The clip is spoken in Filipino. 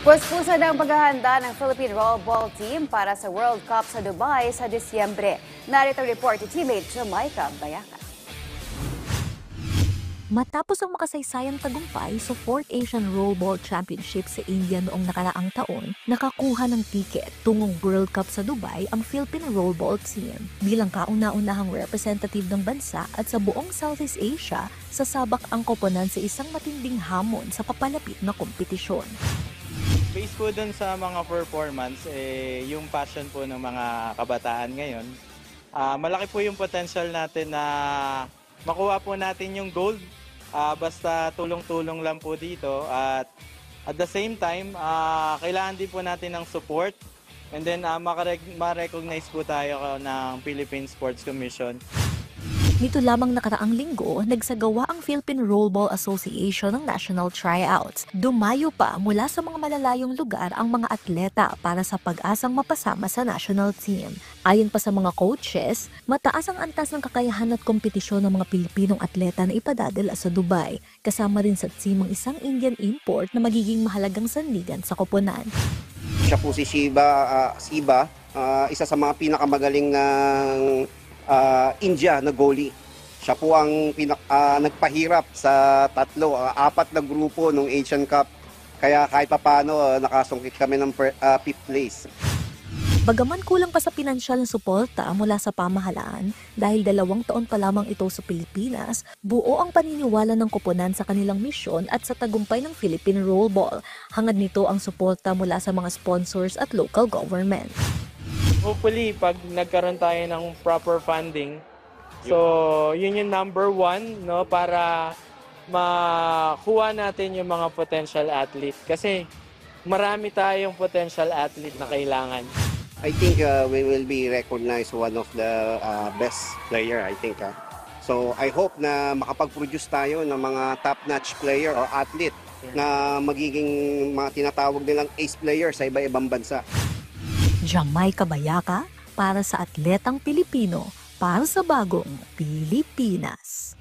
Puspusan ang paghahanda ng Philippine Rollerball Team para sa World Cup sa Dubai sa Disyembre. Narito ang report ni teammate Jamaica Bayaka. Matapos ang makasaysayang tagumpay sa 4th Asian Rollerball Championship sa India noong nakaraang taon, nakakuha ng tiket tungong World Cup sa Dubai ang Philippine Rollerball Team. Bilang kauna-unahang representative ng bansa at sa buong Southeast Asia, sasabak ang koponan sa isang matinding hamon sa papalapit na kompetisyon. Based po dun sa mga performance, yung passion po ng mga kabataan ngayon, malaki po yung potential natin na makuha po natin yung gold. Basta tulong-tulong lang po dito at the same time, kailangan din po natin ng support and then ma-recognize po tayo ng Philippine Sports Commission. Nito lamang nakaraang linggo, nagsagawa ang Philippine Rollerball Association ng national tryouts. Dumayo pa mula sa mga malalayong lugar ang mga atleta para sa pag-asang mapasama sa national team. Ayon pa sa mga coaches, mataas ang antas ng kakayahan at kompetisyon ng mga Pilipinong atleta na ipadadala sa Dubai, kasama rin sa team ang isang Indian import na magiging mahalagang sandigan sa koponan. Siya po si Siba, isa sa mga pinakamagaling ng India na goalie. Siya po ang nagpahirap sa apat na grupo ng Asian Cup. Kaya kahit papano nakasungkit kami ng 5th place. Bagaman kulang pa sa pinansyal na suporta mula sa pamahalaan dahil 2 taon pa lamang ito sa Pilipinas, buo ang paniniwala ng koponan sa kanilang misyon at sa tagumpay ng Philippine Rollerball. Hangad nito ang suporta mula sa mga sponsors at local government. Hopefully, pag nagkaroon tayo ng proper funding, so yun yung number 1, no, para makuha natin yung mga potential athlete. Kasi marami tayong potential athlete na kailangan. I think we will be recognized one of the best player, I think. So I hope na makapag-produce tayo ng mga top-notch player or athlete na magiging mga tinatawag nilang ace player sa iba-ibang bansa. Jamaica Bayaka para sa atletang Pilipino para sa bagong Pilipinas.